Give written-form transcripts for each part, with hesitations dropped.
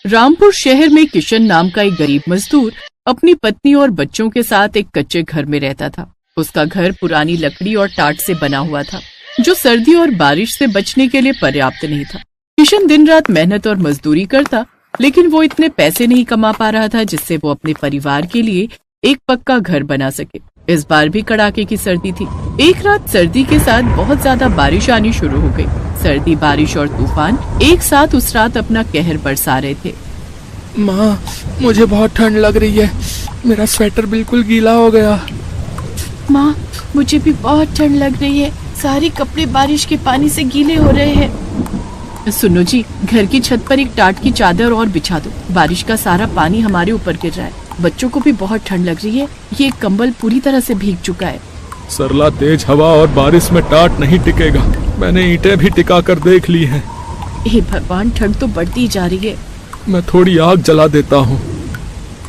रामपुर शहर में किशन नाम का एक गरीब मजदूर अपनी पत्नी और बच्चों के साथ एक कच्चे घर में रहता था। उसका घर पुरानी लकड़ी और टाट से बना हुआ था, जो सर्दी और बारिश से बचने के लिए पर्याप्त नहीं था। किशन दिन रात मेहनत और मजदूरी करता, लेकिन वो इतने पैसे नहीं कमा पा रहा था जिससे वो अपने परिवार के लिए एक पक्का घर बना सके। इस बार भी कड़ाके की सर्दी थी। एक रात सर्दी के साथ बहुत ज्यादा बारिश आनी शुरू हो गई। सर्दी, बारिश और तूफान एक साथ उस रात अपना कहर बरसा रहे थे। माँ, मुझे बहुत ठंड लग रही है, मेरा स्वेटर बिल्कुल गीला हो गया। माँ, मुझे भी बहुत ठंड लग रही है, सारे कपड़े बारिश के पानी से गीले हो रहे हैं। सुनो जी, घर की छत पर एक टाट की चादर और बिछा दो, बारिश का सारा पानी हमारे ऊपर गिर रहा है। बच्चों को भी बहुत ठंड लग रही है, ये कंबल पूरी तरह से भीग चुका है। सरला, तेज हवा और बारिश में टाट नहीं टिकेगा, मैंने ईंटें भी टिका कर देख ली हैं। हे भगवान, ठंड तो बढ़ती जा रही है। मैं थोड़ी आग जला देता हूँ।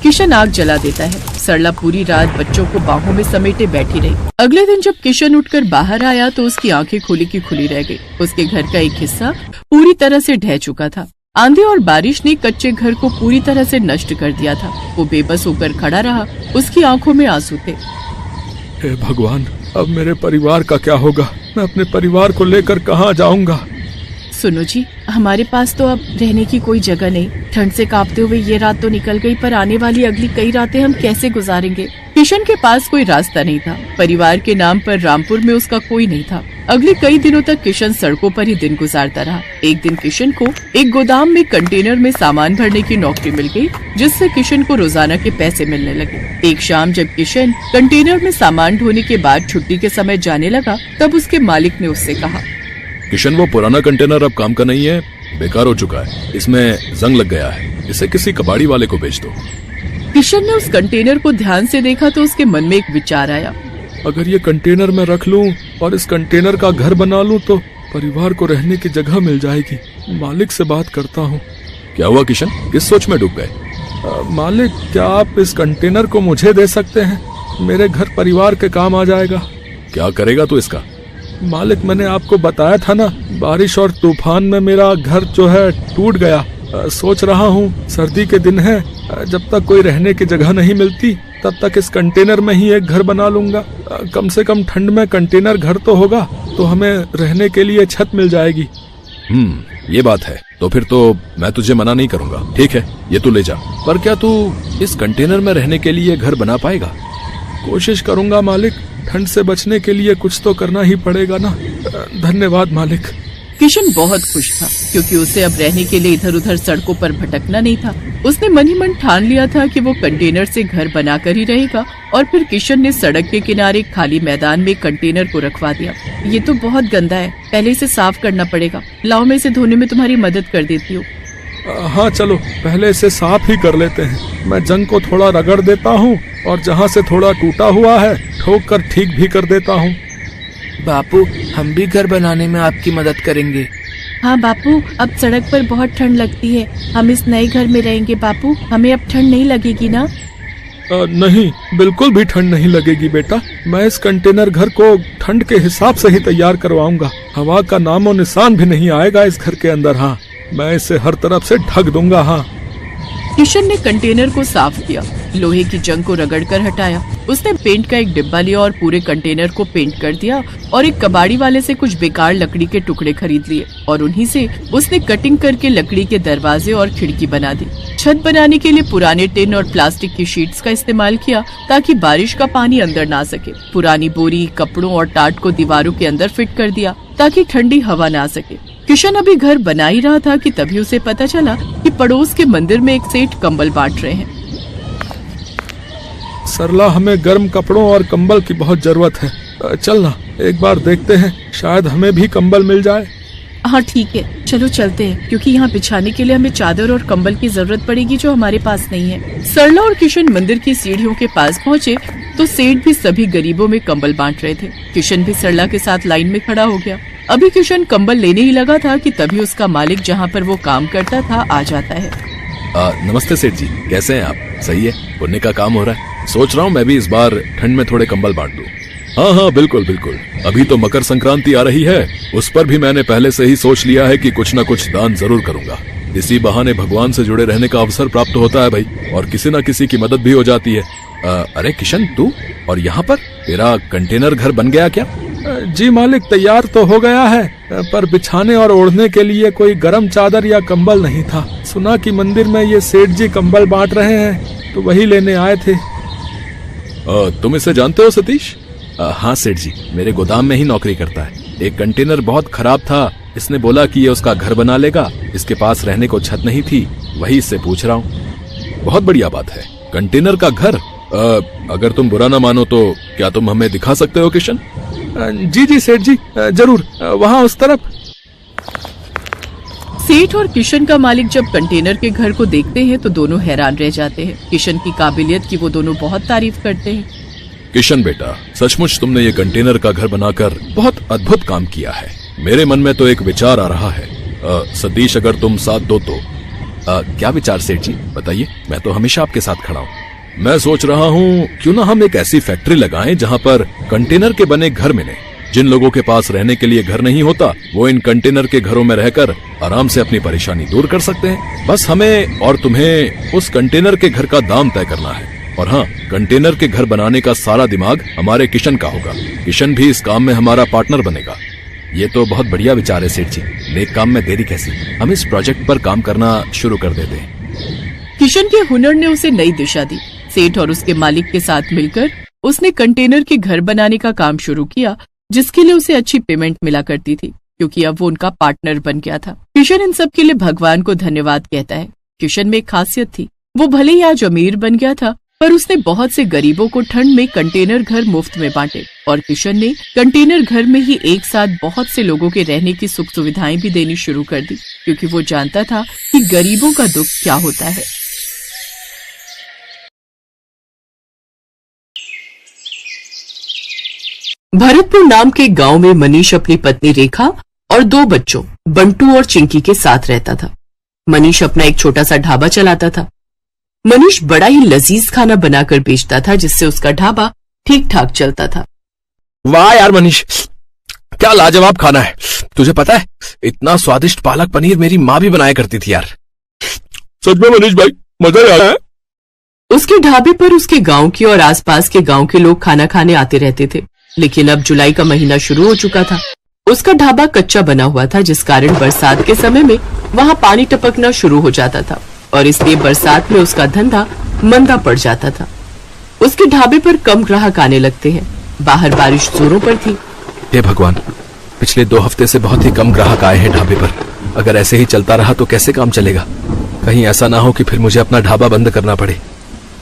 किशन आग जला देता है। सरला पूरी रात बच्चों को बाहों में समेटे बैठी रही। अगले दिन जब किशन उठकर बाहर आया तो उसकी आंखें खुली की खुली रह गई। उसके घर का एक हिस्सा पूरी तरह से ढह चुका था। आंधी और बारिश ने कच्चे घर को पूरी तरह से नष्ट कर दिया था। वो बेबस होकर खड़ा रहा, उसकी आंखों में आंसू थे। हे भगवान, अब मेरे परिवार का क्या होगा? मैं अपने परिवार को लेकर कहाँ जाऊंगा? सुनो जी, हमारे पास तो अब रहने की कोई जगह नहीं। ठंड से कांपते हुए ये रात तो निकल गई, पर आने वाली अगली कई रातें हम कैसे गुजारेंगे? किशन के पास कोई रास्ता नहीं था। परिवार के नाम पर रामपुर में उसका कोई नहीं था। अगले कई दिनों तक किशन सड़कों पर ही दिन गुजारता रहा। एक दिन किशन को एक गोदाम में कंटेनर में सामान भरने की नौकरी मिल गई, जिससे किशन को रोजाना के पैसे मिलने लगे। एक शाम जब किशन कंटेनर में सामान ढोने के बाद छुट्टी के समय जाने लगा, तब उसके मालिक ने उससे कहा, किशन, वो पुराना कंटेनर अब काम का नहीं है, बेकार हो चुका है, इसमें जंग लग गया है, इसे किसी कबाड़ी वाले को बेच दो। किशन ने उस कंटेनर को ध्यान से देखा तो उसके मन में एक विचार आया। अगर ये कंटेनर मैं रख लूं और इस कंटेनर का घर बना लूं तो परिवार को रहने की जगह मिल जाएगी। मालिक से बात करता हूँ। क्या हुआ किशन, किस सोच में डूब गए? मालिक, क्या आप इस कंटेनर को मुझे दे सकते हैं? मेरे घर परिवार के काम आ जाएगा। क्या करेगा तू इसका? मालिक, मैंने आपको बताया था ना, बारिश और तूफान में मेरा घर जो है टूट गया। सोच रहा हूँ सर्दी के दिन है, जब तक कोई रहने की जगह नहीं मिलती तब तक इस कंटेनर में ही एक घर बना लूंगा। कम से कम ठंड में कंटेनर घर तो होगा, तो हमें रहने के लिए छत मिल जाएगी। ये बात है। तो फिर तो मैं तुझे मना नहीं करूंगा। ठीक है, ये तू ले जा। पर क्या तू इस कंटेनर में रहने के लिए घर बना पाएगा? कोशिश करूंगा मालिक, ठंड से बचने के लिए कुछ तो करना ही पड़ेगा ना। धन्यवाद मालिक। किशन बहुत खुश था, क्योंकि उसे अब रहने के लिए इधर उधर सड़कों पर भटकना नहीं था। उसने मन ही मन ठान लिया था कि वो कंटेनर से घर बनाकर ही रहेगा। और फिर किशन ने सड़क के किनारे खाली मैदान में कंटेनर को रखवा दिया। ये तो बहुत गंदा है, पहले इसे साफ करना पड़ेगा। लाओ, मैं इसे धोने में तुम्हारी मदद कर देती हूँ। हाँ चलो, पहले इसे साफ ही कर लेते हैं। मैं जंग को थोड़ा रगड़ देता हूँ और जहाँ से थोड़ा टूटा हुआ है ठोक कर ठीक भी कर देता हूँ। बापू, हम भी घर बनाने में आपकी मदद करेंगे। हाँ बापू, अब सड़क पर बहुत ठंड लगती है, हम इस नए घर में रहेंगे। बापू, हमें अब ठंड नहीं लगेगी ना? नहीं, बिल्कुल भी ठंड नहीं लगेगी बेटा। मैं इस कंटेनर घर को ठंड के हिसाब से ही तैयार करवाऊंगा। हवा का नामो निशान भी नहीं आएगा इस घर के अंदर। हाँ, मैं इसे हर तरफ से ढक दूंगा। हाँ। किशन ने कंटेनर को साफ किया, लोहे की जंग को रगड़कर हटाया। उसने पेंट का एक डिब्बा लिया और पूरे कंटेनर को पेंट कर दिया और एक कबाड़ी वाले से कुछ बेकार लकड़ी के टुकड़े खरीद लिए और उन्हीं से उसने कटिंग करके लकड़ी के दरवाजे और खिड़की बना दी। छत बनाने के लिए पुराने टिन और प्लास्टिक की शीट्स का इस्तेमाल किया ताकि बारिश का पानी अंदर ना सके। पुरानी बोरी, कपड़ों और टाट को दीवारों के अंदर फिट कर दिया ताकि ठंडी हवा ना सके। किशन अभी घर बना ही रहा था कि तभी उसे पता चला कि पड़ोस के मंदिर में एक सेठ कंबल बांट रहे हैं। सरला, हमें गर्म कपड़ों और कंबल की बहुत जरूरत है। चल ना, एक बार देखते हैं, शायद हमें भी कंबल मिल जाए। हाँ ठीक है, चलो चलते हैं, क्योंकि यहाँ बिछाने के लिए हमें चादर और कंबल की जरूरत पड़ेगी, जो हमारे पास नहीं है। सरला और किशन मंदिर की सीढ़ियों के पास पहुँचे तो सेठ भी सभी गरीबों में कंबल बांट रहे थे। किशन भी सरला के साथ लाइन में खड़ा हो गया। अभी किशन कंबल लेने ही लगा था कि तभी उसका मालिक, जहाँ पर वो काम करता था, आ जाता है। नमस्ते सेठ जी, कैसे हैं आप? सही है, पुण्य का काम हो रहा है। सोच रहा हूँ मैं भी इस बार ठंड में थोड़े कंबल बांट दूं। हाँ हाँ, बिल्कुल बिल्कुल। अभी तो मकर संक्रांति आ रही है, उस पर भी मैंने पहले से ही सोच लिया है कि कुछ न कुछ दान जरूर करूंगा। इसी बहाने भगवान से जुड़े रहने का अवसर प्राप्त होता है भाई, और किसी न किसी की मदद भी हो जाती है। अरे किशन, तू और यहाँ पर तेरा कंटेनर घर बन गया क्या? जी मालिक, तैयार तो हो गया है, पर बिछाने और ओढ़ने के लिए कोई गर्म चादर या कंबल नहीं था। सुना कि मंदिर में ये सेठ जी कंबल बांट रहे हैं, तो वही लेने आए थे। तुम इसे जानते हो सतीश? हाँ सेठ जी, मेरे गोदाम में ही नौकरी करता है। एक कंटेनर बहुत खराब था, इसने बोला कि ये उसका घर बना लेगा। इसके पास रहने को छत नहीं थी, वही इससे पूछ रहा हूँ। बहुत बढ़िया बात है, कंटेनर का घर। अगर तुम बुरा ना मानो तो क्या तुम हमें दिखा सकते हो किशन? जी जी सेठ जी, जरूर, वहाँ उस तरफ। सेठ और किशन का मालिक जब कंटेनर के घर को देखते हैं तो दोनों हैरान रह जाते हैं। किशन की काबिलियत की वो दोनों बहुत तारीफ करते हैं। किशन बेटा, सचमुच तुमने ये कंटेनर का घर बनाकर बहुत अद्भुत काम किया है। मेरे मन में तो एक विचार आ रहा है। सतीश, अगर तुम साथ दो तो। क्या विचार सेठ जी, बताइए, मैं तो हमेशा आपके साथ खड़ा हूँ। मैं सोच रहा हूँ क्यों ना हम एक ऐसी फैक्ट्री लगाएं जहाँ पर कंटेनर के बने घर मिले। जिन लोगों के पास रहने के लिए घर नहीं होता, वो इन कंटेनर के घरों में रहकर आराम से अपनी परेशानी दूर कर सकते हैं। बस हमें और तुम्हें उस कंटेनर के घर का दाम तय करना है। और हाँ, कंटेनर के घर बनाने का सारा दिमाग हमारे किशन का होगा। किशन भी इस काम में हमारा पार्टनर बनेगा। ये तो बहुत बढ़िया विचार है सेठ जी, नेक काम में देरी कैसी। हम इस प्रोजेक्ट पर काम करना शुरू कर देते हैं। किशन के हुनर ने उसे नई दिशा दी। सेठ और उसके मालिक के साथ मिलकर उसने कंटेनर के घर बनाने का काम शुरू किया, जिसके लिए उसे अच्छी पेमेंट मिला करती थी, क्योंकि अब वो उनका पार्टनर बन गया था। किशन इन सब के लिए भगवान को धन्यवाद कहता है। किशन में एक खासियत थी, वो भले ही आज अमीर बन गया था, पर उसने बहुत से गरीबों को ठंड में कंटेनर घर मुफ्त में बांटे। और किशन ने कंटेनर घर में ही एक साथ बहुत से लोगों के रहने की सुख सुविधाएं भी देनी शुरू कर दी, क्योंकि वो जानता था कि गरीबों का दुख क्या होता है। भरतपुर नाम के गांव में मनीष अपनी पत्नी रेखा और 2 बच्चों बंटू और चिंकी के साथ रहता था। मनीष अपना एक छोटा सा ढाबा चलाता था। मनीष बड़ा ही लजीज खाना बनाकर बेचता था, जिससे उसका ढाबा ठीक ठाक चलता था। वाह यार मनीष, क्या लाजवाब खाना है। तुझे पता है, इतना स्वादिष्ट पालक पनीर मेरी माँ भी बनाया करती थी यार। सच में मनीष भाई, मजा आ रहा है। उसके ढाबे पर उसके गांव के और आसपास के गांव के लोग खाना खाने आते रहते थे। लेकिन अब जुलाई का महीना शुरू हो चुका था। उसका ढाबा कच्चा बना हुआ था, जिस कारण बरसात के समय में वहाँ पानी टपकना शुरू हो जाता था, और इसलिए बरसात में उसका धंधा मंदा पड़ जाता था। उसके ढाबे पर कम ग्राहक आने लगते हैं। बाहर बारिश जोरों पर थी। हे भगवान, पिछले 2 हफ्ते से बहुत ही कम ग्राहक आए हैं ढाबे पर। अगर ऐसे ही चलता रहा तो कैसे काम चलेगा? कहीं ऐसा ना हो कि फिर मुझे अपना ढाबा बंद करना पड़े।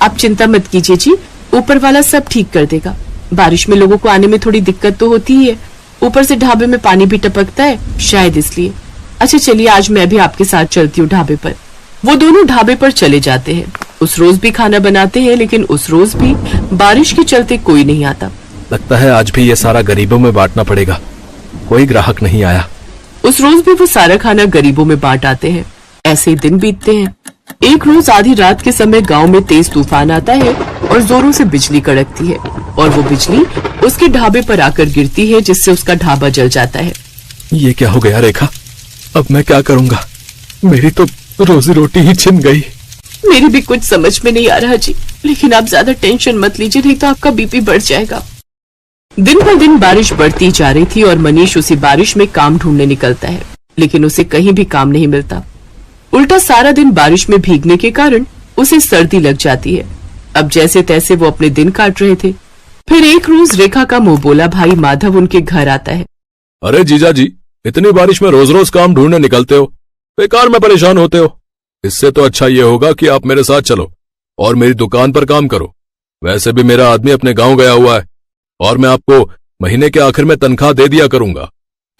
आप चिंता मत कीजिए जी, ऊपर वाला सब ठीक कर देगा। बारिश में लोगों को आने में थोड़ी दिक्कत तो होती ही है, ऊपर से ढाबे में पानी भी टपकता है, शायद इसलिए। अच्छा चलिए, आज मैं भी आपके साथ चलती हूँ ढाबे पर। वो दोनों ढाबे पर चले जाते हैं। उस रोज भी खाना बनाते हैं, लेकिन उस रोज भी बारिश के चलते कोई नहीं आता। लगता है आज भी ये सारा गरीबों में बांटना पड़ेगा। कोई ग्राहक नहीं आया। उस रोज भी वो सारा खाना गरीबों में बांट आते हैं। ऐसे ही दिन बीतते हैं। एक रोज आधी रात के समय गांव में तेज तूफान आता है और जोरों से बिजली कड़कती है, और वो बिजली उसके ढाबे पर आकर गिरती है, जिससे उसका ढाबा जल जाता है। ये क्या हो गया रेखा? अब मैं क्या करूँगा? मेरी तो रोजी रोटी ही छिन गई। मेरी भी कुछ समझ में नहीं आ रहा जी, लेकिन आप ज्यादा टेंशन मत लीजिए, नहीं तो आपका बीपी बढ़ जाएगा। दिन पर दिन बारिश बढ़ती जा रही थी और मनीष उसी बारिश में काम ढूंढने निकलता है, लेकिन उसे कहीं भी काम नहीं मिलता। उल्टा सारा दिन बारिश में भीगने के कारण उसे सर्दी लग जाती है। अब जैसे तैसे वो अपने दिन काट रहे थे। फिर एक रोज रेखा का मुंह बोला भाई माधव उनके घर आता है। अरे जीजा जी, इतनी बारिश में रोज रोज काम ढूंढने निकलते हो, बेकार में परेशान होते हो। इससे तो अच्छा ये होगा कि आप मेरे साथ चलो और मेरी दुकान पर काम करो। वैसे भी मेरा आदमी अपने गांव गया हुआ है और मैं आपको महीने के आखिर में तनख्वाह दे दिया करूंगा।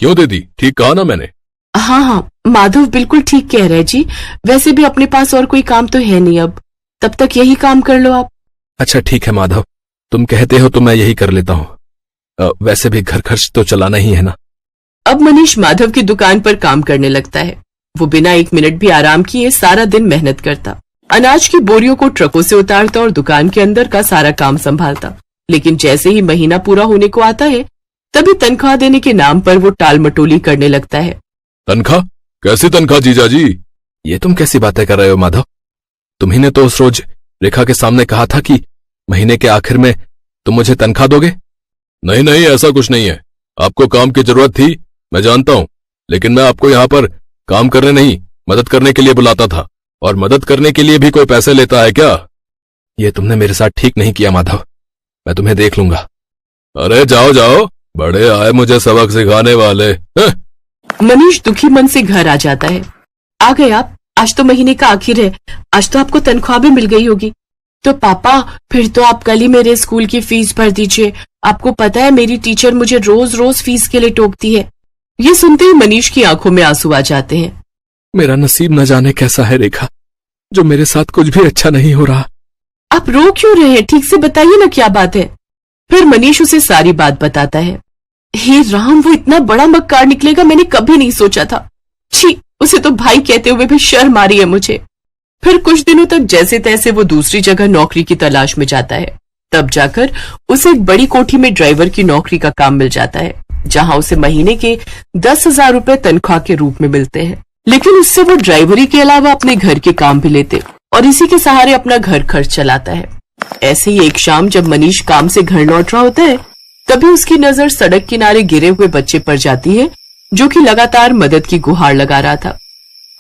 क्यों दीदी, ठीक कहा ना मैंने? हाँ हाँ, माधव बिल्कुल ठीक कह रहे जी। वैसे भी अपने पास और कोई काम तो है नहीं, अब तब तक यही काम कर लो आप। अच्छा ठीक है माधव, तुम कहते हो तो मैं यही कर लेता हूँ। वैसे भी घर खर्च तो चलाना ही है ना। अब मनीष माधव की दुकान पर काम करने लगता है। वो बिना 1 मिनट भी आराम किए सारा दिन मेहनत करता, अनाज की बोरियों को ट्रकों से उतारता और दुकान के अंदर का सारा काम संभालता। लेकिन जैसे ही महीना पूरा होने को आता है, तभी तनख्वाह देने के नाम पर वो टाल मटोली करने लगता है। तनख्वाह? कैसी तनख्वाह जीजा जी? ये तुम कैसी बातें कर रहे हो माधव? तुम्ही ने तो उस रोज रेखा के सामने कहा था कि महीने के आखिर में तुम मुझे तनख्वाह दोगे। नहीं नहीं, ऐसा कुछ नहीं है। आपको काम की जरूरत थी, मैं जानता हूं, लेकिन मैं आपको यहाँ पर काम करने नहीं, मदद करने के लिए बुलाता था। और मदद करने के लिए भी कोई पैसे लेता है क्या? ये तुमने मेरे साथ ठीक नहीं किया माधव, मैं तुम्हें देख लूंगा। अरे जाओ जाओ, बड़े आए मुझे सबक सिखाने वाले। मनीष दुखी मन से घर आ जाता है। आ गए आप? आज तो महीने का आखिर है, आज तो आपको तनख्वाह भी मिल गई होगी। तो पापा, फिर तो आप कल ही मेरे स्कूल की फीस भर दीजिए। आपको पता है मेरी टीचर मुझे रोज रोज फीस के लिए टोकती है। ये सुनते ही मनीष की आंखों में आंसू आ जाते हैं। मेरा नसीब न जाने कैसा है रेखा, जो मेरे साथ कुछ भी अच्छा नहीं हो रहा। आप रो क्यों रहे हैं? ठीक से बताइए ना क्या बात है। फिर मनीष उसे सारी बात बताता है। हे राम, वो इतना बड़ा मक्कार निकलेगा मैंने कभी नहीं सोचा था। छी, उसे तो भाई कहते हुए भी शर्म आ रही है मुझे। फिर कुछ दिनों तक जैसे तैसे वो दूसरी जगह नौकरी की तलाश में जाता है। तब जाकर उसे एक बड़ी कोठी में ड्राइवर की नौकरी का काम मिल जाता है, जहां उसे महीने के 10,000 रुपए तनख्वाह के रूप में मिलते हैं। लेकिन उससे वो ड्राइवरी के अलावा अपने घर के काम भी लेते और इसी के सहारे अपना घर खर्च चलाता है। ऐसे ही एक शाम जब मनीष काम से घर लौट रहा होता है, तभी उसकी नजर सड़क किनारे गिरे हुए बच्चे पर जाती है, जो कि लगातार मदद की गुहार लगा रहा था।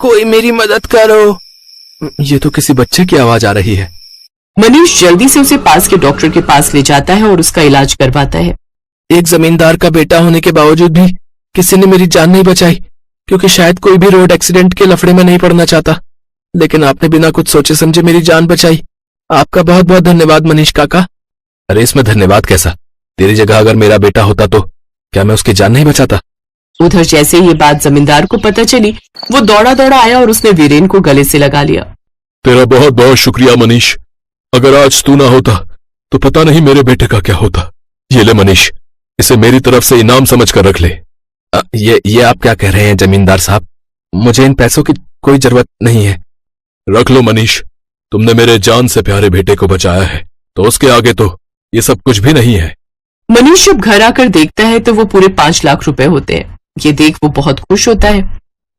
कोई मेरी मदद करो। ये तो किसी बच्चे की आवाज आ रही है। मनीष जल्दी से उसे पास के डॉक्टर के पास ले जाता है और उसका इलाज करवाता है। एक जमींदार का बेटा होने के बावजूद भी किसी ने मेरी जान नहीं बचाई, क्योंकि शायद कोई भी रोड एक्सीडेंट के लफड़े में नहीं पड़ना चाहता। लेकिन आपने बिना कुछ सोचे समझे मेरी जान बचाई। आपका बहुत बहुत धन्यवाद मनीष काका। अरे इसमें धन्यवाद कैसा? तेरी जगह अगर मेरा बेटा होता तो क्या मैं उसकी जान नहीं बचाता? उधर जैसे ये बात जमींदार को पता चली, वो दौड़ा दौड़ा आया और उसने वीरेन को गले से लगा लिया। तेरा बहुत बहुत शुक्रिया मनीष। अगर आज तू ना होता तो पता नहीं मेरे बेटे का क्या होता। ये ले मनीष, इसे मेरी तरफ से इनाम समझ कर रख ले। ये आप क्या कह रहे हैं जमींदार साहब? मुझे इन पैसों की कोई जरूरत नहीं है। रख लो मनीष, तुमने मेरे जान से प्यारे बेटे को बचाया है, तो उसके आगे तो ये सब कुछ भी नहीं है। मनीष जब घर आकर देखता है तो वो पूरे 5 लाख रुपए होते हैं। ये देख वो बहुत खुश होता है।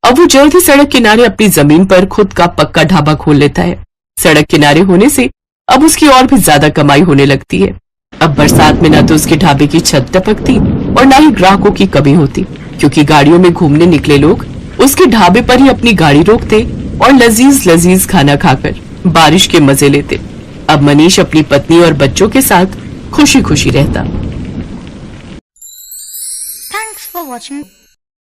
अब वो जल्द ही सड़क किनारे अपनी जमीन पर खुद का पक्का ढाबा खोल लेता है। सड़क किनारे होने से अब उसकी और भी ज्यादा कमाई होने लगती है। अब बरसात में ना तो उसके ढाबे की छत टपकती और ना ही ग्राहकों की कमी होती, क्योंकि गाड़ियों में घूमने निकले लोग उसके ढाबे पर ही अपनी गाड़ी रोकते और लजीज लजीज खाना खाकर बारिश के मजे लेते। अब मनीष अपनी पत्नी और बच्चों के साथ खुशी खुशी रहता। Thanks for watching.